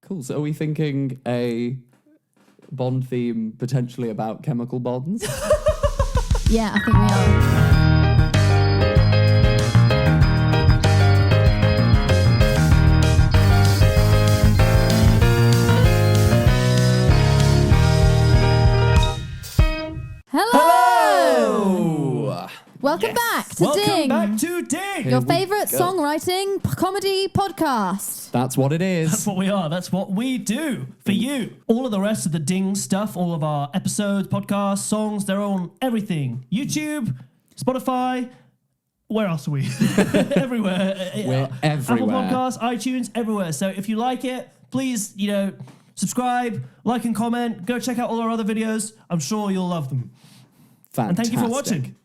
Cool. So are we thinking a Bond theme potentially about chemical bonds? Yeah, I think we are. Hello! Welcome back to Ding. Welcome back to Ding. Your favourite songwriting comedy podcast. That's what it is. That's what we are. That's what we do for you. All of the rest of the Ding stuff, all of our episodes, podcasts, songs, they're on everything. YouTube, Spotify. Where else are we? Everywhere. We're everywhere. Apple Podcasts, iTunes, everywhere. So if you like it, please, subscribe, like and comment. Go check out all our other videos. I'm sure you'll love them. Fantastic. And thank you for watching.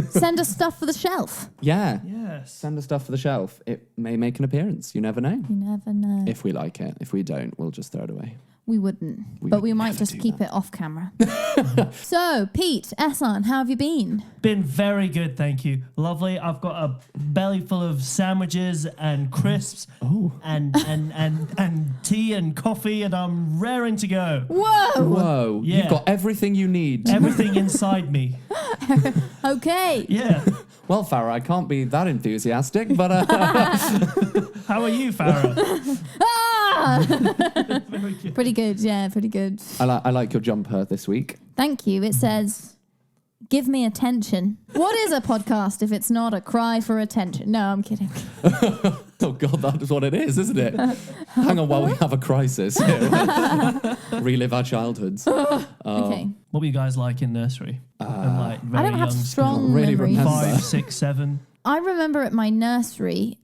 Send us stuff for the shelf. Yeah. Yes. Send us stuff for the shelf. It may make an appearance. You never know. You never know. If we like it. If we don't, we'll just throw it away. We wouldn't. But we might just keep it off camera. So, Pete, Ehsaan, how have you been? Been very good, thank you. Lovely. I've got a belly full of sandwiches and crisps and tea and coffee, and I'm raring to go. Whoa! Whoa. Yeah. You've got everything you need. Everything inside me. Okay. Yeah. Well, Farah, I can't be that enthusiastic, but... How are you, Farah? Very good. Pretty good, yeah, pretty good. I like your jumper this week. Thank you. It says, give me attention. What is a podcast if it's not a cry for attention? No, I'm kidding. Oh, God, that's what it is, isn't it? Hang on while we have a crisis. Relive our childhoods. Okay. What were you guys like in nursery? And like very I don't have young strong Really memories. remember. 5, 6, 7. I remember at my nursery,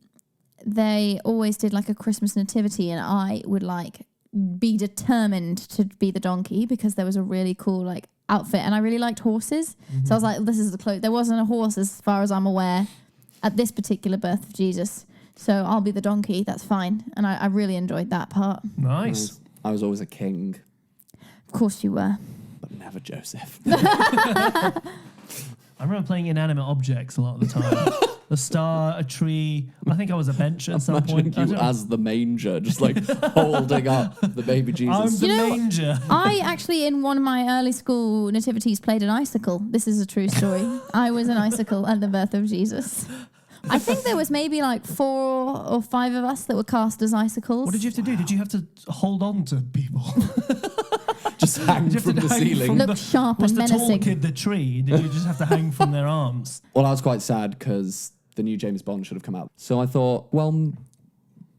they always did like a Christmas nativity, and I would like be determined to be the donkey because there was a really cool like outfit, and I really liked horses. Mm-hmm. So I was like, this is the clothes. There wasn't a horse as far as I'm aware at this particular birth of Jesus. So I'll be the donkey. That's fine. And I really enjoyed that part. Nice. I was always a king, Of course you were. but never Joseph. I remember playing inanimate objects a lot of the time. A star, a tree. I think I was a bench at some point. Imagine you as the manger, just like holding up the baby I'm Jesus. the manger. I actually, in one of my early school nativities, played an icicle. This is a true story. I was an icicle at the birth of Jesus. I think there was maybe like 4 or 5 of us that were cast as icicles. What did you have to do? Did you have to hold on to people? Just hang Did you have from to the hang ceiling. from Looked sharp Was and the tall menacing. kid the tree? Did you just have to hang from their arms? Well, I was quite sad because the new James Bond should have come out. So I thought, well,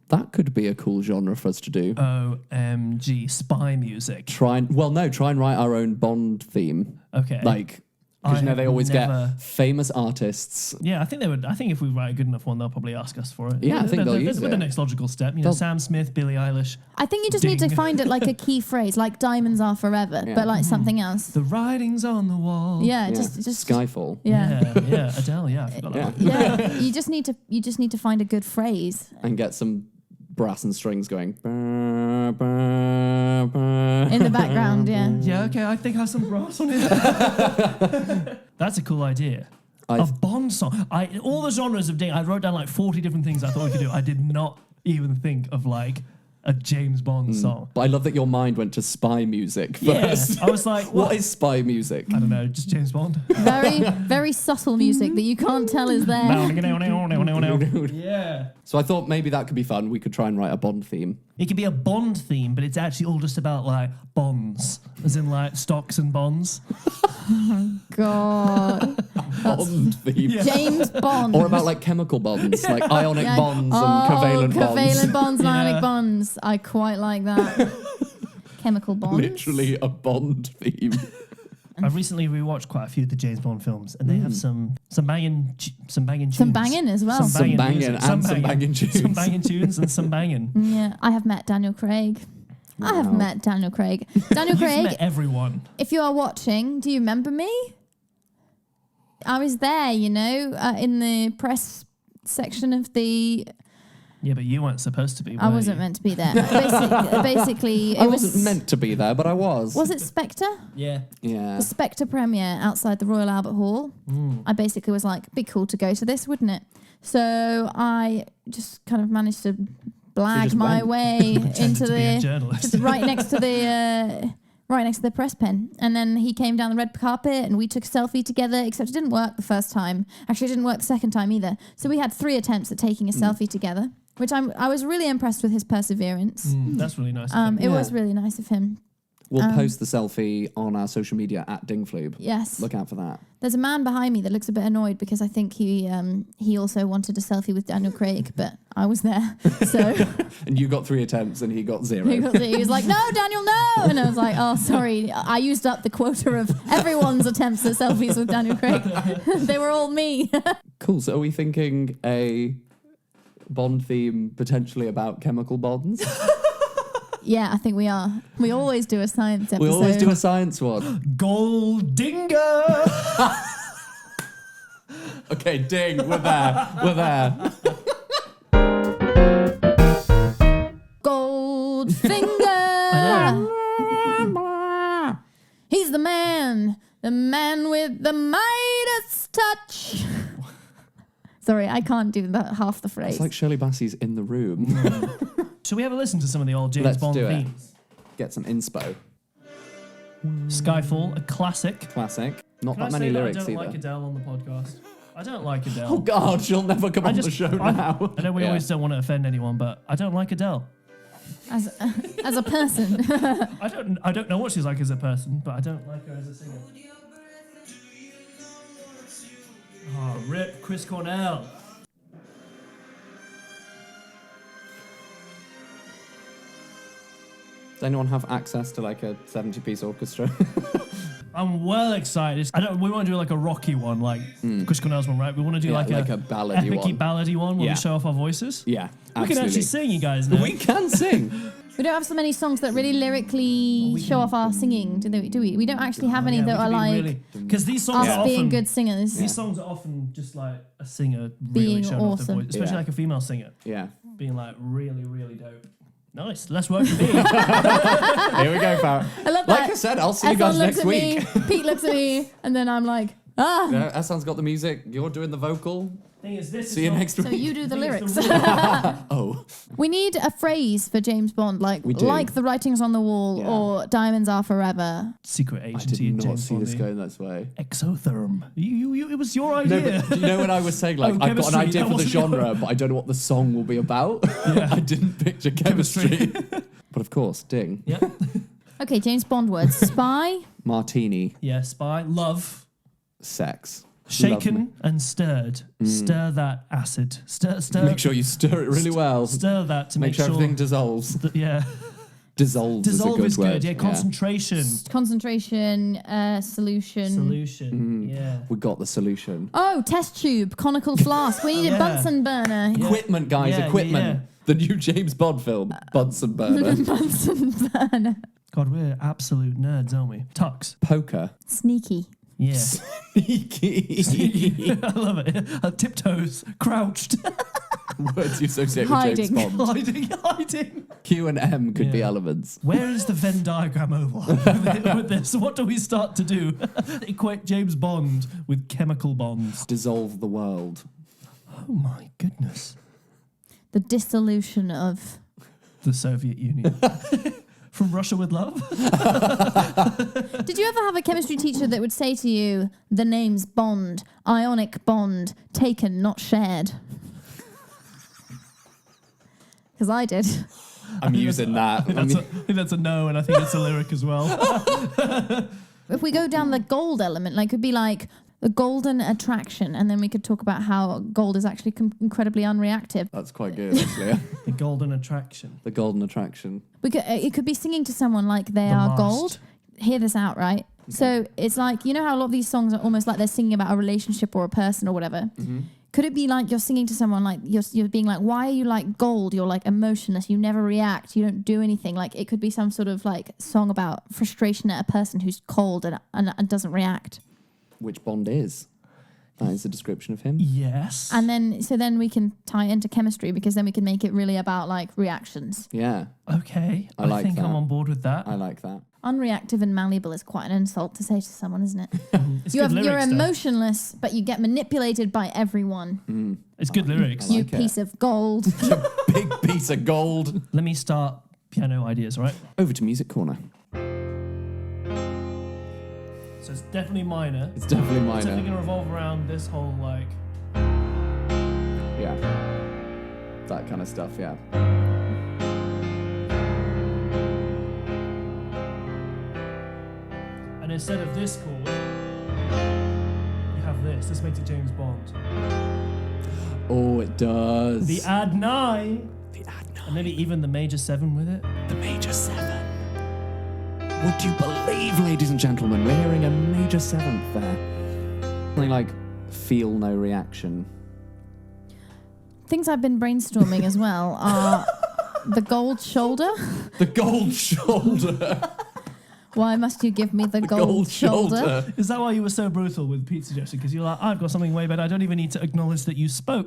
that could be a cool genre for us to do. OMG, spy music. Try and write our own Bond theme. Okay. Like, because I they have always never- get famous artists. Yeah, I think they would. I think if we write a good enough one, they'll probably ask us for it. Yeah, I think they'll use With it. the next logical step, Sam Smith, Billie Eilish. I think you just need to Ding. find it like a key phrase, like diamonds are forever, Yeah. but like something else. The writing's on the wall. Yeah, Yeah. just Skyfall. yeah. yeah. Adele. Yeah, I forgot Yeah. about that. Yeah, you just need to find a good phrase And get some brass and strings going. Brr, brr, brr. in the background. Yeah. Yeah, okay, I think I have some brass on it. That's a cool idea. A Bond song. All the genres of Ding, I wrote down like 40 different things I thought we could do. I did not even think of like a James Bond song. But I love that your mind went to spy music first. Yeah, I was like, What is spy music? I don't know, just James Bond. Very, very subtle music that you can't tell is there. Yeah. So I thought maybe that could be fun. We could try and write a Bond theme. It could be a Bond theme, but it's actually all just about like bonds, as in like stocks and bonds. God. Bond theme. Yeah. James Bond. Or about like chemical bonds, like ionic Yeah. bonds and covalent bonds. Covalent bonds and Yeah. ionic bonds. I quite like that. Chemical bonds. Literally a Bond theme. I recently rewatched quite a few of the James Bond films, and they have some banging tunes. Some banging as well. Some banging music. and some banging tunes. Some banging tunes and some banging. Yeah, I have met Daniel Craig. I have Wow. met Daniel Craig. Daniel You've Craig, met everyone. if you are watching, do you remember me? I was there, in the press section of the... Yeah, but you weren't supposed to be. I were wasn't you? meant to be there. Basically, I it was... wasn't meant to be there, but I was. Was it Spectre? Yeah. Yeah. The Spectre premiere outside the Royal Albert Hall. I basically was like, be cool to go to this, wouldn't it? So I just kind of managed to blag just my went. way into to be a journalist. right next to the press pen. And then he came down the red carpet and we took a selfie together, except it didn't work the first time. Actually, it didn't work the second time either. So we had 3 attempts at taking a selfie together, which I was really impressed with his perseverance. That's really nice. Of him. It was really nice of him. We'll post the selfie on our social media at Dingflube. Yes. Look out for that. There's a man behind me that looks a bit annoyed because I think he also wanted a selfie with Daniel Craig, but I was there. So And you got 3 attempts and he got 0. he was like, "No, Daniel, no!" And I was like, "Oh, sorry, I used up the quota of everyone's attempts at selfies with Daniel Craig. They were all me." Cool. So are we thinking a Bond theme potentially about chemical bonds? Yeah, I think we are. We always do a science episode. We always do a science one. Goldinger. Okay, ding. We're there. We're there. Goldfinger. He's the man with the Midas touch. Sorry, I can't do that half the phrase. It's like Shirley Bassey's In the Room. Should we have a listen to some of the old James Let's Bond do it. themes? Get some inspo. Skyfall, a classic. Classic. Not Can I that many say lyrics that I don't either. like Adele on the podcast? I don't like Adele. Oh God, she'll never come on the show now. I know we Yeah. always don't want to offend anyone, but I don't like Adele. As a person. I don't know what she's like as a person, but I don't like her as a singer. Oh, rip Chris Cornell. Does anyone have access to like a 70-piece orchestra? I'm well excited. We want to do like a rocky one, like Chris Cornell's one, right? We want to do Yeah, like a ballady epic-y one. ballady one where Yeah. we show off our voices. Yeah, We absolutely. can actually sing, you guys know. We can sing. We don't have so many songs that really lyrically show off our singing, do we? We don't actually have any that are like because these songs us are being often good singers. these songs are often just like a singer really Being showing off their awesome. voice, especially Yeah. like a female singer Yeah. being like really, really dope. Nice, less work for me. Here we go, Farah. I love Like that. I said, I'll see you Ehsaan guys looks next at week. me, Pete looks at me, and then I'm like, ah. Yeah, Ehsaan's got the music. You're doing the vocal. Thing is, this See is you not- next So week. you do the thing is, lyrics. Oh, We need a phrase for James Bond, like We do. the writings on the wall Yeah. or diamonds are forever. secret I agency did in not James see Bond. this going this way. Exotherm. It was your No, idea. but do you know when I was saying like Oh, I've got an chemistry, idea that for the wasn't your- genre, but I don't know what the song will be about. Yeah. I didn't picture chemistry. But of course, ding. Yeah. Okay, James Bond words. Spy, Martini, Yeah, spy. Love. sex. Love Shaken and stirred. Stir that acid. Stir. me. Make sure you stir it really well. Stir that to Make make sure sure. everything dissolves. Yeah. Dissolves Dissolve is is a good word. good. Yeah. Concentration. concentration, solution. Solution. Yeah. We got the solution. Oh, test tube, conical flask. We need a Yeah. Bunsen burner. Yeah. Equipment, guys, Yeah, equipment. yeah. The new James Bond film, Bunsen Burner. Bunsen burner. God, we're absolute nerds, aren't we? Tux. Poker. Sneaky. Yeah. Sneaky. I love it. Tiptoes. Crouched. Words you associate Hiding. with James Bond. Hiding. Q and M could be Yeah. elements. Where is the Venn diagram over with this? What do we start to do? Equate James Bond with chemical bonds. Dissolve the world. Oh my goodness. The dissolution of. The Soviet Union. From Russia with Love? Did you ever have a chemistry teacher that would say to you, the name's Bond, Ionic Bond, taken, not shared? Because I did. I'm using that. I think that's a no, and I think it's a lyric as well. If we go down the gold element, like, it could be like the golden attraction, and then we could talk about how gold is actually incredibly unreactive. That's quite good, actually. The golden attraction. The golden attraction. It could be singing to someone like they The are mast. gold. Hear this out, right? So it's like, you know how a lot of these songs are almost like they're singing about a relationship or a person or whatever? Mm-hmm. Could it be like you're singing to someone like you're being like, why are you like gold? You're like emotionless. You never react. You don't do anything. Like it could be some sort of like song about frustration at a person who's cold and doesn't react. Which Bond is? That is a description of him. Yes. And then we can tie into chemistry because then we can make it really about like reactions. Yeah. Okay. I like think that. I'm on board with that. I like that. Unreactive and malleable is quite an insult to say to someone, isn't it? It's You're good lyrics, though. emotionless, but you get manipulated by everyone. It's good lyrics. You like it. piece of gold. Big piece of gold. Let me start piano ideas, all right? Over to Music Corner. So it's definitely minor. It's definitely It's minor. definitely going to revolve around this whole, like... Yeah. That kind of stuff, yeah. And instead of this chord, you have this. This makes it James Bond. Oh, it does. The add 9. The add And 9. maybe even the major 7 with it. The major 7. Would you believe, ladies and gentlemen, we're hearing a major 7th there. Something like feel no reaction. Things I've been brainstorming as well are the gold shoulder. The gold shoulder. Why must you give me the gold shoulder? Is that why you were so brutal with Pete's suggestion? Because you're like, I've got something way better. I don't even need to acknowledge that you spoke.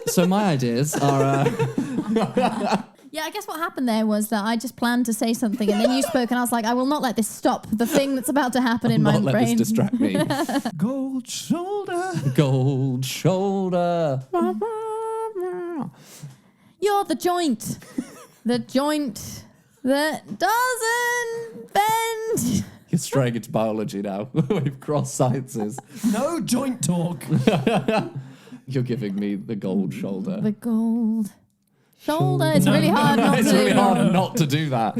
So my ideas are... Yeah, I guess what happened there was that I just planned to say something and then you spoke and I was like, I will not let this stop the thing that's about to happen in my not let brain. this distract me. Gold shoulder. Gold shoulder. You're the joint. The joint that doesn't bend. You're straying into biology now. We've crossed sciences. No joint talk. You're giving me the gold shoulder. The gold shoulder. It's really hard not It's to. really hard not to do that.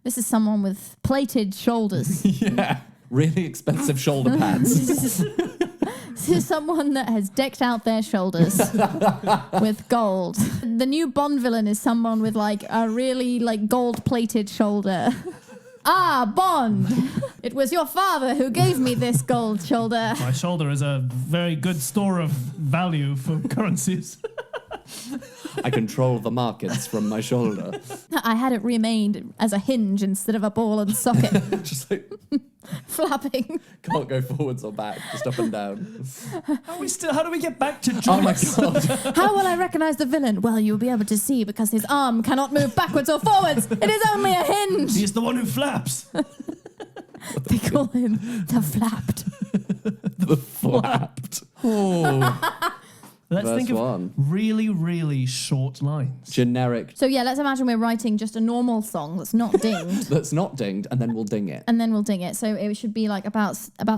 This is someone with plated shoulders. Yeah. Really expensive shoulder pads. This is someone that has decked out their shoulders with gold. The new Bond villain is someone with like a really like gold-plated shoulder. Ah, Bond! It was your father who gave me this gold shoulder. My shoulder is a very good store of value for currencies. I control the markets from my shoulder. I had it remade as a hinge instead of a ball and socket. Just like, Flapping. can't go forwards or back, just up and down. How do we get back to Oh my joints? god. How will I recognize the villain? Well, you'll be able to see because his arm cannot move backwards or forwards. It is only a hinge. He's the one who flaps. They call him the Flapped. The flapped. Oh. Let's Verse think of 1. really, really short lines. Generic. So yeah, let's imagine we're writing just a normal song that's not dinged. That's not dinged, and then we'll ding it. And then we'll ding it. So it should be like about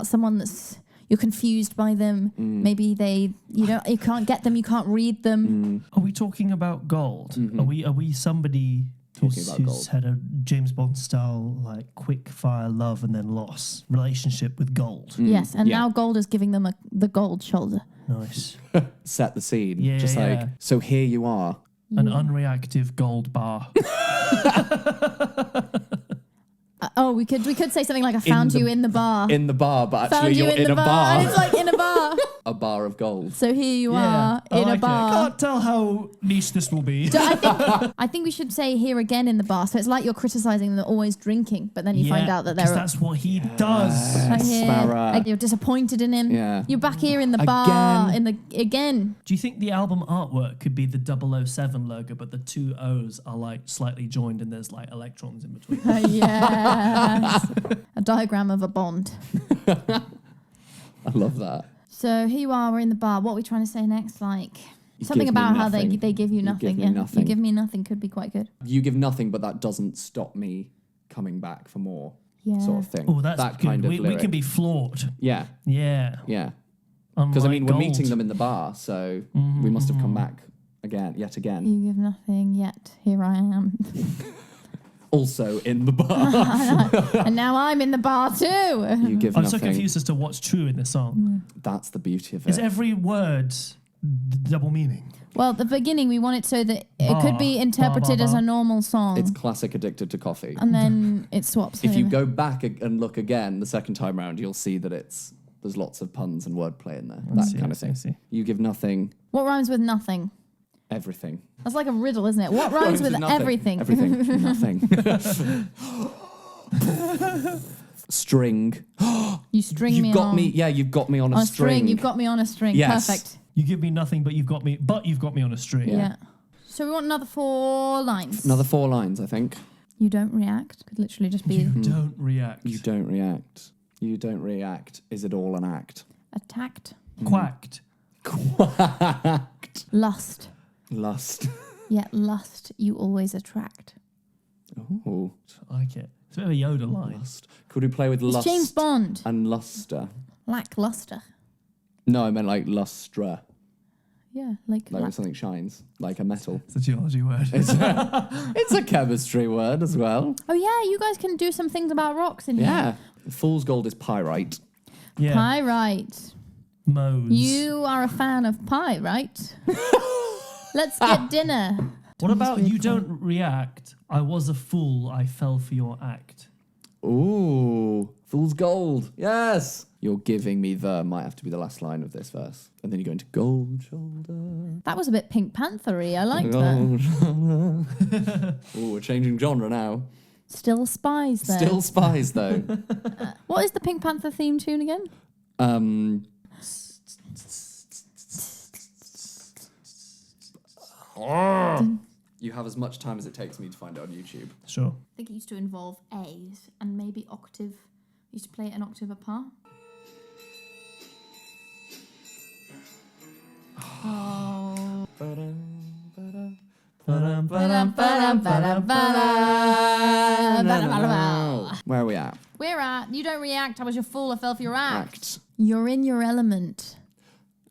someone that's you're confused by them. Maybe you can't get them, you can't read them. Are we talking about gold? Mm-hmm. Are we somebody who's Talking about gold. had a James Bond style like quick fire love and then loss relationship with gold? Yes, and yeah. now Gold is giving them the gold shoulder. Nice. Set the scene. Yeah, Just yeah. like, so here you are. An unreactive gold bar. We could say something like I found you in the bar. In the bar, but Found actually you you're in the a bar. bar. And it's like in a bar. A bar of gold. So here you Yeah, are I in like a bar. It. Can't tell how niche this will be. So I think we should say here again in the bar. So it's like you're criticizing them, they're always drinking, but then you find out that 'cause they're that's what he does. like here, Farah. like you're disappointed in him. Yeah. You're back here in the bar Again. again. Do you think the album artwork could be the 007 logo, but the two O's are like slightly joined and there's like electrons in between? Yes. A diagram of a Bond. I love that. So here you are, we're in the bar. What are we trying to say next? Like You something give me about how they nothing. give you You nothing. give me Yeah, nothing. you give me nothing could be quite good. You give nothing, but that doesn't stop me coming back for more. Yeah. Sort of thing. Oh, that's that good. kind of We lyric. can be flawed. Yeah, Yeah. yeah. Because I mean, we're Unlike meeting gold. them in the bar, so we must have come back yet again. You give nothing yet. Here I am. Also in the bar. And now I'm in the bar too. You give I'm nothing. so confused as to what's true in this song. That's the beauty of it. Is every word double meaning? Well, at the beginning we want it so that it could be interpreted as a normal song. It's classic Addicted to Coffee. And then it swaps. If you over. go back and look again the second time round, you'll see that there's lots of puns and wordplay in there. That kind of thing. I see. You give nothing, What rhymes with nothing? everything. That's like a riddle, isn't it? What rhymes with nothing. everything? Everything. Nothing. String. You string You've me got on. me. Yeah, you've got me on a string. You've got me on a string. Yes. Perfect. You give me nothing, but you've got me on a string. Yeah. So we want another 4 lines. Another 4 lines, I think. You don't react. Could literally just be You don't react. You don't react. You don't react. Is it all an act? attacked. Quacked. Quacked. Lust. Lust. Yet lust you always attract. Oh. I like it. It's a bit of a Yoda line. Lust. Could we play with It's lust James Bond. and luster? Lackluster. No, I meant like lustra. Yeah, like Like something shines, like a metal. It's a geology word. It's a chemistry word as well. Oh yeah, you guys can do some things about rocks in here. Yeah. Fool's gold is pyrite. Yeah. Pyrite. Modes. You are a fan of pie, right? Let's get dinner. What about you don't react? I was a fool. I fell for your act. Ooh, fool's gold. Yes. You're giving me the might have to be the last line of this verse. And then you go into gold shoulder. That was a bit Pink Panther-y. I liked that. Gold shoulder. Ooh, we're changing genre now. Still spies though. Still spies though. What is the Pink Panther theme tune again? You have as much time as it takes me to find it on YouTube. Sure. I think it used to involve A's and maybe octave. Used to play it an octave apart. Oh. Where are we at? We're at You Don't React. I was your fool. I fell for your act. Act. You're in your element.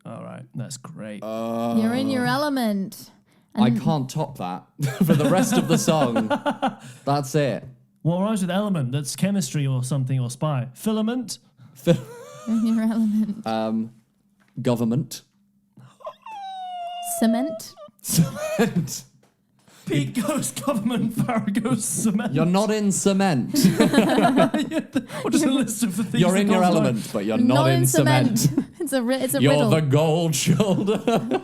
All right. That's great. You're in your element. I can't top that for the rest of the song. That's it. What rhymes with element? That's chemistry or something or spy. Filament. You're in your element. Government. Cement. Cement. Pete goes government, Farah goes cement. You're not in cement. What is a list of the things You're that in your goes on? element, but you're not in cement. It's a You're riddle. the gold shoulder.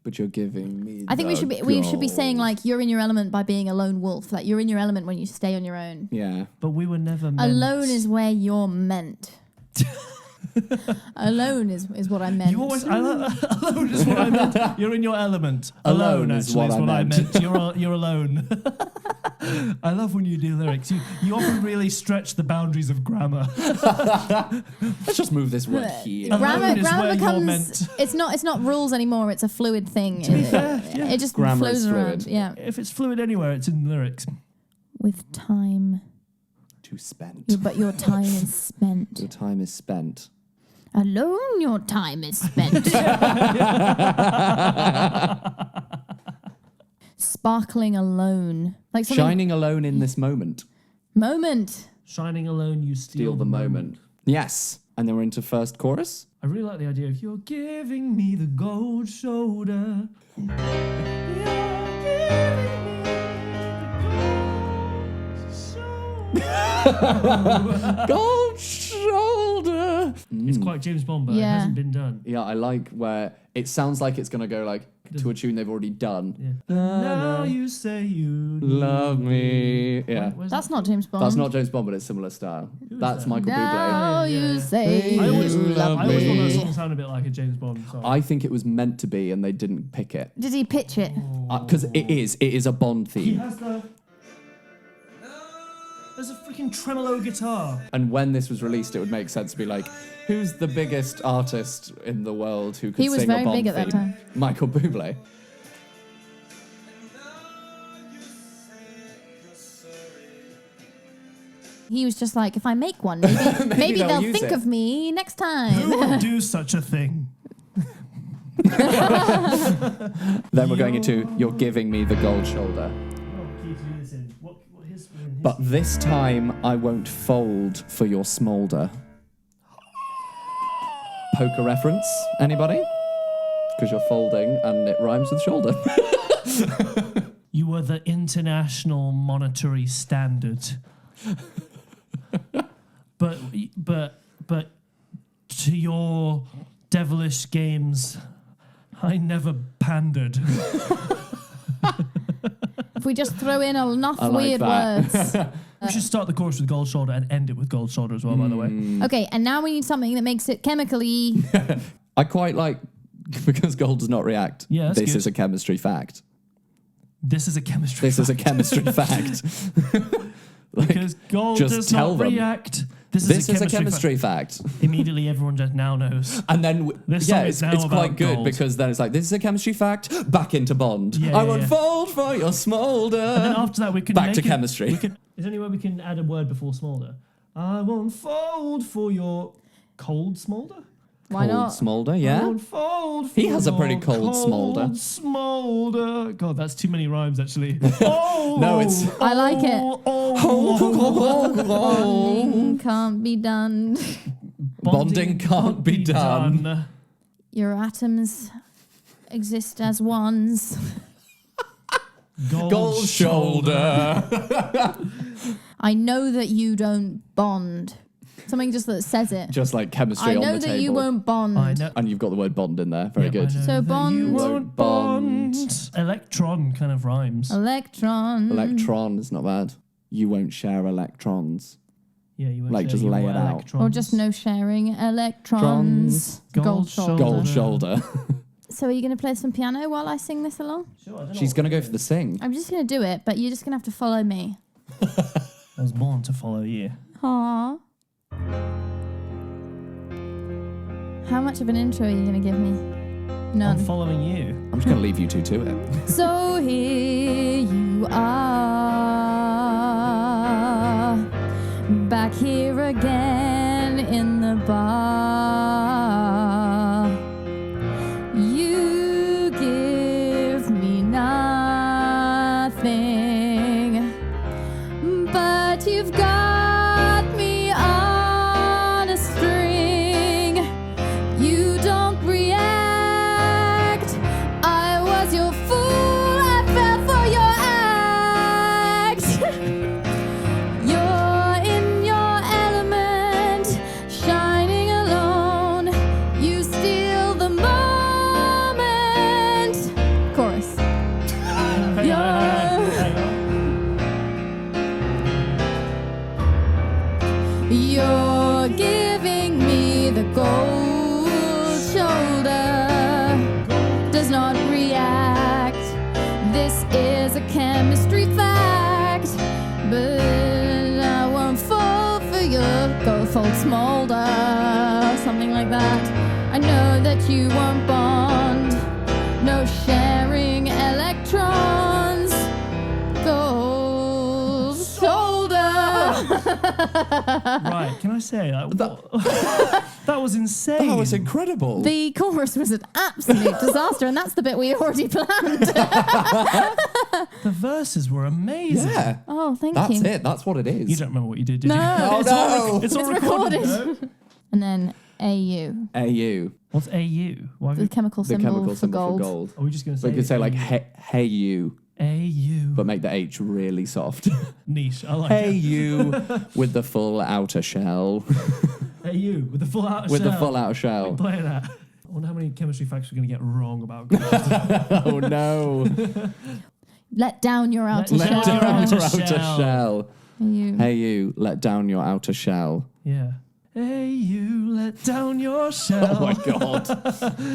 But you're giving me I think we should be saying like you're in your element by being a lone wolf. Like you're in your element when you stay on your own. Yeah. But we were never meant. Alone is where you're meant. Alone is what I meant. You always. Alone is what I meant. You're in your element. Alone is actually, what I meant. You're alone. I love when you do lyrics. You often really stretch the boundaries of grammar. Let's just move this word here. Grammar Alone is where you're becomes meant. it's not rules anymore. It's a fluid thing. It just Grammar flows is around. fluid. Yeah, If it's fluid anywhere, it's in the lyrics. with time. To spent. But your time is spent. Your time is spent. Alone, your time is spent. Sparkling alone, like something. Shining alone in this moment. Moment. Shining alone, you Steal the moment. Yes. And then we're into first chorus. I really like the idea of you're giving me the gold shoulder. You're giving me the gold shoulder. Gold shoulder. It's quite James Bond, but it Yeah. hasn't been done. Yeah, I like where it sounds like it's going to go like to a tune they've already done. Yeah. Now you say you Love me. Yeah. Where's That's not James Bond. That's not James Bond, but it's similar style. That's that? Michael Bublé. Now Yeah. you say I always, you love I always thought that me. song sounded a bit like a James Bond song. I think it was meant to be and they didn't pick it. Did he pitch it? Because it is a Bond He theme. has the... There's a freaking tremolo guitar. And when this was released, it would make sense to be like, who's the biggest artist in the world who could He was sing very a Bond big at that theme? time. Michael Bublé. He was just like, if I make one, maybe they'll they'll use think it. of me next Who time. would do such a thing? Then we're going into You're Giving Me the Gold Shoulder. Oh, key to do this in. What his But this time I won't fold for your smolder. Poker reference? Anybody? Because you're folding and it rhymes with shoulder. You were the international monetary standard. but to your devilish games, I never pandered. If we just throw in enough I like weird that. words. We should start the chorus with gold shoulder and end it with gold shoulder as well, by the way. Okay, and now we need something that makes it chemically. I quite like, because gold does not react. Yeah, that's this good. is a chemistry fact. This is a chemistry This is a chemistry fact. Like, because gold just does tell not them. react. This is a chemistry fact. Immediately everyone just now knows. And then, This song it's is now quite about good gold. because then it's like, this is a chemistry fact, back into Bond. Yeah, I yeah, won't yeah. fold for your smolder. And then after that we can Back make to it- chemistry. Is there any way we can add a word before smolder? I won't fold for your cold smolder? Why Cold not? smolder, I yeah. won't fold for He has a pretty your cold smolder. smolder. God, that's too many rhymes actually. Oh, No, it's- I like it. Oh, Bonding can't be done. Bonding can't be done. Your atoms exist as ones. Gold shoulder. I know that you don't bond. Something just that says it. Just like chemistry I on know the that table. you won't bond. I know. And you've got the word Bond in there. Very Yep, good. I know So that bond. You Won't won't bond. bond. Electron kind of rhymes. Electron. Electron is not bad. You won't share electrons. Yeah, you won't Like, share just your lay it out. electrons. Or just no sharing electrons. Gold shoulder. Gold shoulder. So are you going to play some piano while I sing this along? Sure, I don't know She's what- going to go for the sing. I'm just going to do it, but you're just going to have to follow me. I was born to follow you. Aww. How much of an intro are you going to give me? I'm None. following you. I'm just going to leave you two to it. So here you are, back here again in the bar. You give me nothing, but you've got me on a string. You don't react. I was your fool. I fell for your act. You're in your element, shining alone. You steal the moment. Chorus. You're giving me the gold shoulder. Does not react. This is a chemistry fact. But I won't fall for your gold fold smolder. Something like that. I know that you won't bond. No sharing electrons. Gold shoulder. Right, can I say that was insane. That was incredible. The chorus was an absolute disaster, and that's the bit we already planned. The verses were amazing. Yeah. Oh, thank That's you. it. That's what it is. You don't remember what you did, did No. you? Oh, it's all no. it's all It's recorded. recorded. No? And then AU, AU. What's AU? Why the chemical The symbol, chemical for, symbol gold. for gold. are we just going to So say you could say like, AU? hey you, AU? but make the H really soft. Niche. I like Hey it. you with the full outer shell. AU with the full outer With the shell. full outer shell. Play that. I wonder how many chemistry facts we're going to get wrong about gold. Oh no. Let down your outer Let shell. Let down your Outer outer shell. shell. AU. Hey you, let down your outer shell. Yeah. AU, let down your shell. Oh my god.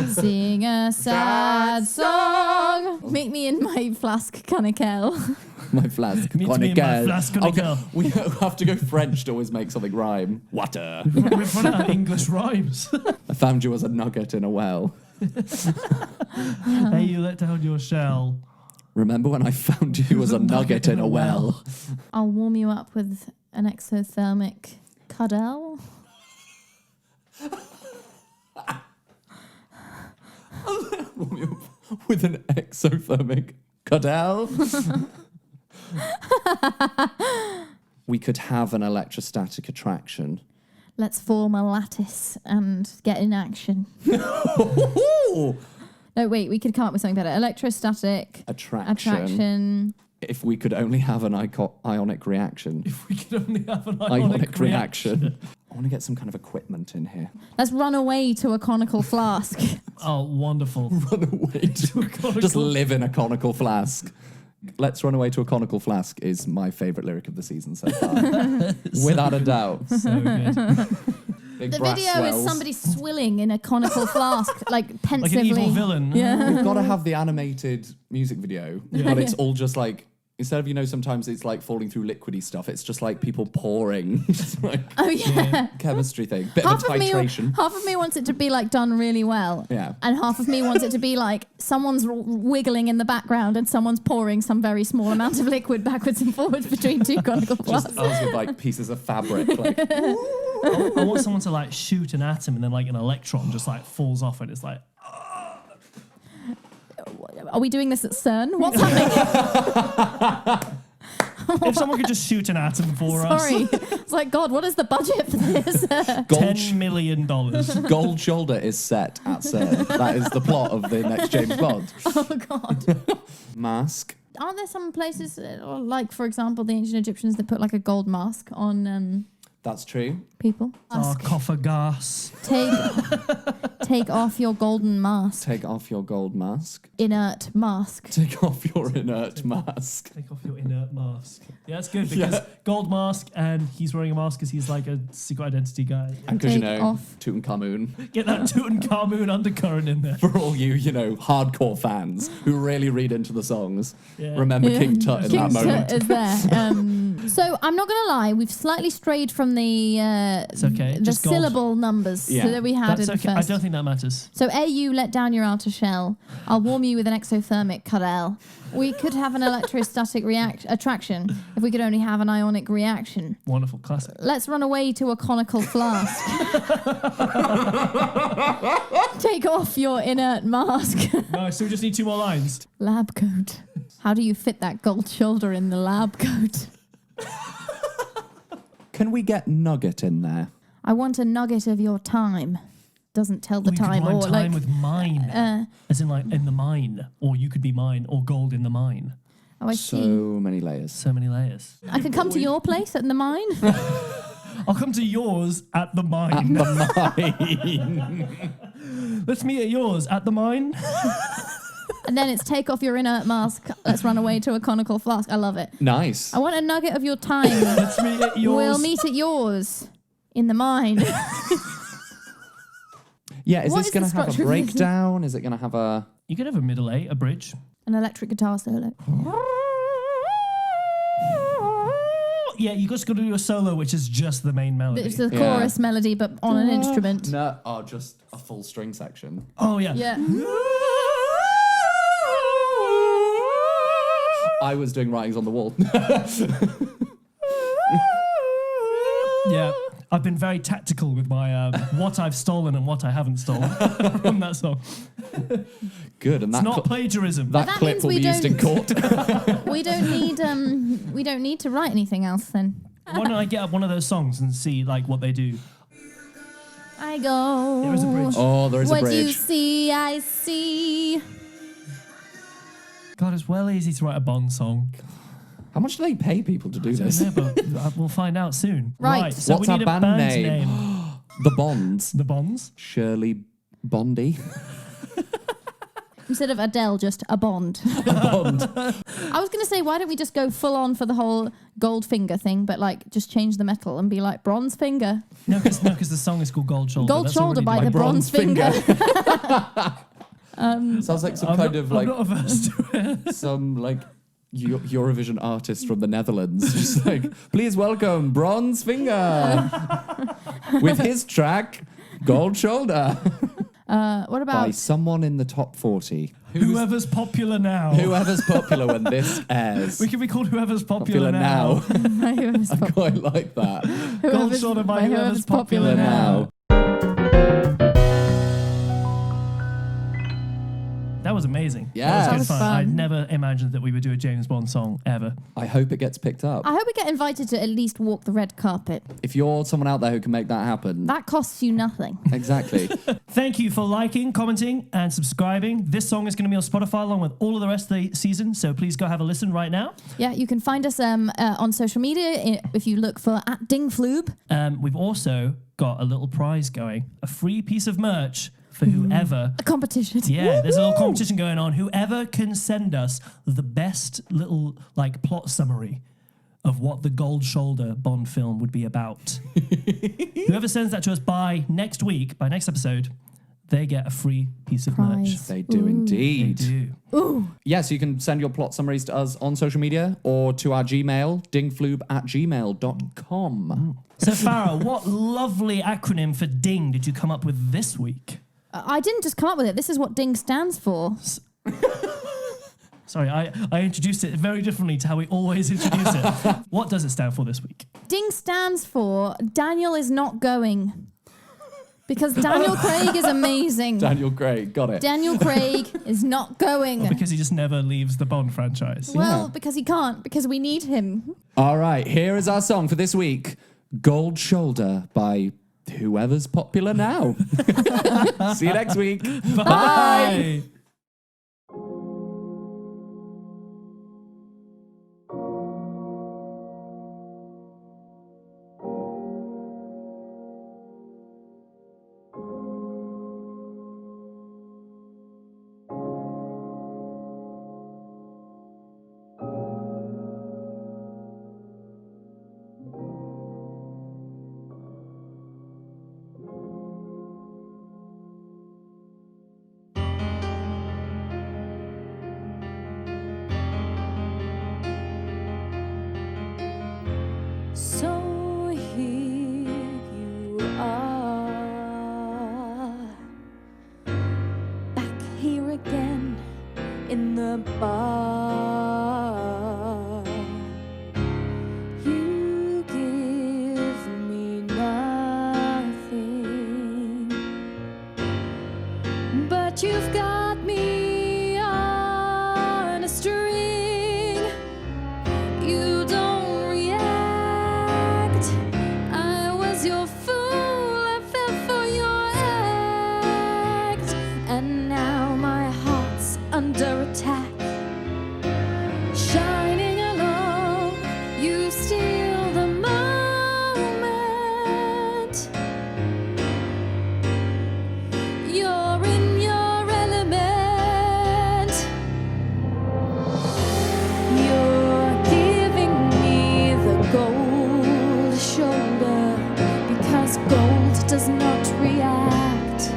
Sing a sad song. Meet me in my flask canikel. My flask. Meet me in my flask chronicle. We have to go French to always make something rhyme. Water. We've run out of English rhymes. I found you as a nugget in a well. AU, let down your shell. Remember when I found you as a nugget in a well? I'll warm you up with an exothermic cuddle. With an exothermic cuddle. We could have an electrostatic attraction. Let's form a lattice and get in action. Ooh. No, wait, we could come up with something better. Electrostatic attraction. If we could only have an ionic reaction. If we could only have an Ionic reaction. I want to get some kind of equipment in here. Let's run away to a conical flask. Oh, wonderful. Run away to conical- just live in a conical flask. Let's run away to a conical flask is my favourite lyric of the season so far. Without a doubt. So good. Big The brass video swells. is somebody swilling in a conical flask, like pensively. Like an evil villain. Yeah. We've got to have the animated music video, but it's all just like, instead of, sometimes it's like falling through liquidy stuff, it's just like people pouring. Just like Oh yeah. chemistry thing. Bit of a titration. Half of me wants it to be like done really well. Yeah. And half of me wants it to be like someone's wiggling in the background and someone's pouring some very small amount of liquid backwards and forwards between two conical flasks. Just us with like pieces of fabric. Like, I want someone to like shoot an atom and then like an electron just like falls off and it's like, Are we doing this at CERN? What's happening? if someone could just shoot an atom for us. Sorry. It's like, God, what is the budget for this? $10 million. Gold Shoulder is set at CERN. That is the plot of the next James Bond. Oh, God. Mask. Aren't there some places, like, for example, the ancient Egyptians that put like a gold mask on That's true. people? Sarcophagus. Take off your golden mask. Take off your gold mask. Inert mask. Take off your inert mask. Take off your inert mask. Yeah, that's good because gold mask and he's wearing a mask because he's like a secret identity guy. And because, Take off. Tutankhamun. Get that Tutankhamun undercurrent in there. For all you, hardcore fans who really read into the songs, Yeah. remember King Tut in that King moment. Tut is there. So I'm not going to lie, we've slightly strayed from the It's okay. the Just gold. syllable numbers Yeah. that we had That's in okay. I first. don't think that matters. So you let down your outer shell. I'll warm you with an exothermic cuddle. We could have an electrostatic attraction if we could only have an ionic reaction. Wonderful. Classic. Let's run away to a conical flask. Take off your inert mask. Nice. So we just need 2 more lines. Lab coat. How do you fit that gold shoulder in the lab coat? Can we get Nugget in there? I want a nugget of your time. Doesn't tell the You could time rhyme or time like. with mine. As in like in the mine. Or you could be mine or gold in the mine. Oh, I So see. many layers. So many layers. I could come to your place at the mine. I'll come to yours at the mine. Let's meet at yours at the mine. And then it's take off your inert mask. Let's run away to a conical flask. I love it. Nice. I want a nugget of your time. Let's meet at yours. We'll meet at yours in the mine. Yeah, is What this is going the to have a structure of this? breakdown? Is it going to have a... You could have a middle A, a bridge. An electric guitar solo. Yeah, you just got to do a solo, which is just the main melody. It's the Yeah. chorus melody, but on an instrument. No, just a full string section. Oh, yeah. Yeah. I was doing writings on the wall. Yeah. I've been very tactical with my what I've stolen and what I haven't stolen from that song. Good, and It's that not plagiarism. that That clip means will we be used in court. We don't need to write anything else then. Why don't I get up one of those songs and see like what they do? I go. There is a bridge. Oh, there is a What you bridge. see, I see. God, it's well easy to write a Bond song. How much do they pay people to do I this? don't know, but we'll find out soon. Right. So What's we our need a band band's name? The Bonds. The Bonds. Shirley Bondy. Instead of Adele, just a Bond. Bond. I was going to say, why don't we just go full on for the whole gold finger thing, but like just change the metal and be like bronze finger. No, because the song is called Gold Shoulder. Gold That's Shoulder already by the Bronze bronze finger. Sounds like some I'm kind not, of like I'm not averse to it. some like Eurovision artist from the Netherlands. Just like, please welcome Bronze Finger with his track Gold Shoulder What by about someone in the top 40. Whoever's popular now. Whoever's popular when this airs. We can be called Whoever's popular, now. whoever's I quite like that. Gold Shoulder by whoever's popular now. That was amazing. Yeah. That was That good was fun. fun. I never imagined that we would do a James Bond song ever. I hope it gets picked up. I hope we get invited to at least walk the red carpet. If you're someone out there who can make that happen, That costs you nothing. exactly. Thank you for liking, commenting, and subscribing. This song is going to be on Spotify along with all of the rest of the season, so please go have a listen right now. Yeah, you can find us on social media if you look for @Dingfloob. We've also got a little prize going, a free piece of merch for whoever. A competition. Yeah, there's a little competition going on. Whoever can send us the best little like plot summary of what the Gold Shoulder Bond film would be about. Whoever sends that to us by next week, by next episode, they get a free piece of merch. They do indeed. They do. Ooh. Yeah, so you can send your plot summaries to us on social media or to our Gmail, dingfloob@gmail.com. So Farah, what lovely acronym for DING did you come up with this week? I didn't just come up with it. This is what DING stands for. Sorry, I introduced it very differently to how we always introduce it. What does it stand for this week? DING stands for Daniel is not going. Because Daniel Craig is amazing. Daniel Craig, got it. Daniel Craig is not going. Or because he just never leaves the Bond franchise. Well, Yeah. because he can't, because we need him. All right, here is our song for this week, Gold Shoulder by whoever's popular now. See you next week. Bye. So here you are, back here again in the bar. You give me nothing, but you've got me on a string. You don't react. I was your fool. I fell for your act. And now my heart's under attack. Shining alone, you steal the moment. You're in your element. You're giving me the gold shoulder because gold does not react.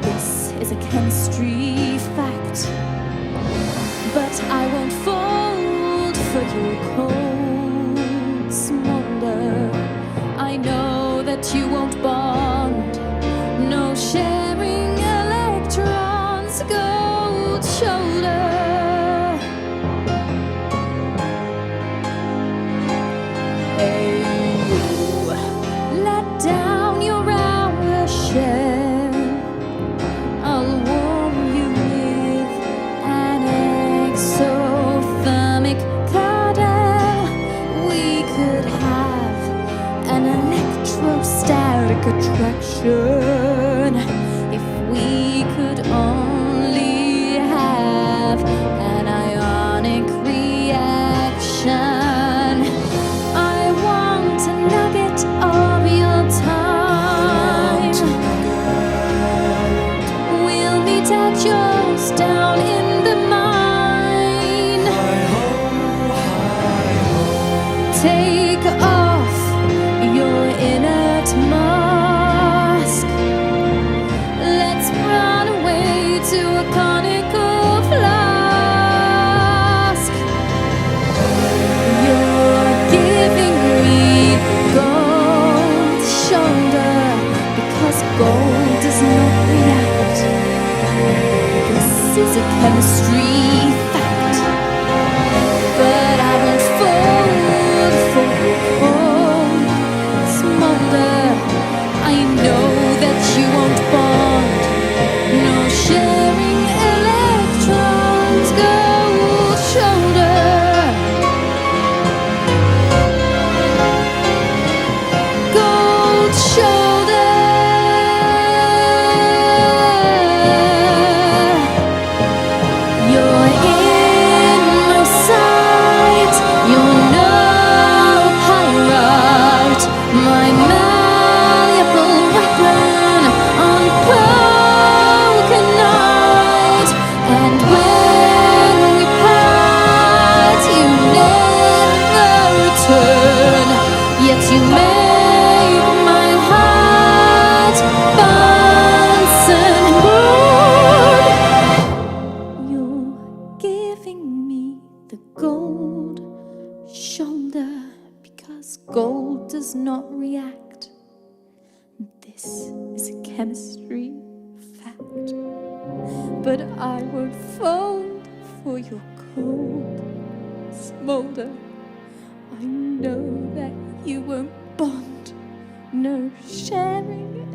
This is a chemistry fact, but I won't fold for your cold smolder. I know that you won't bond. No sharing electrons, gold shoulder. Hey, you let down your outer shell. I'll warm you with an exothermic cuddle. We could have an electrostatic attraction if we could only have an ionic reaction. I want a nugget of your time. We'll meet at yours down in the mine. Take off your inert mask. Let's run away to a conical flask. You're giving me gold shoulder because gold does not react. This is a chemistry fact, but I won't fold for your cold smolder. I know that you won't bond. No sharing electrons, gold shoulder. Gold shoulder. You're gold does not react. This is a chemistry fact. But I won't fold for your cold smolder. I know that you won't bond. No sharing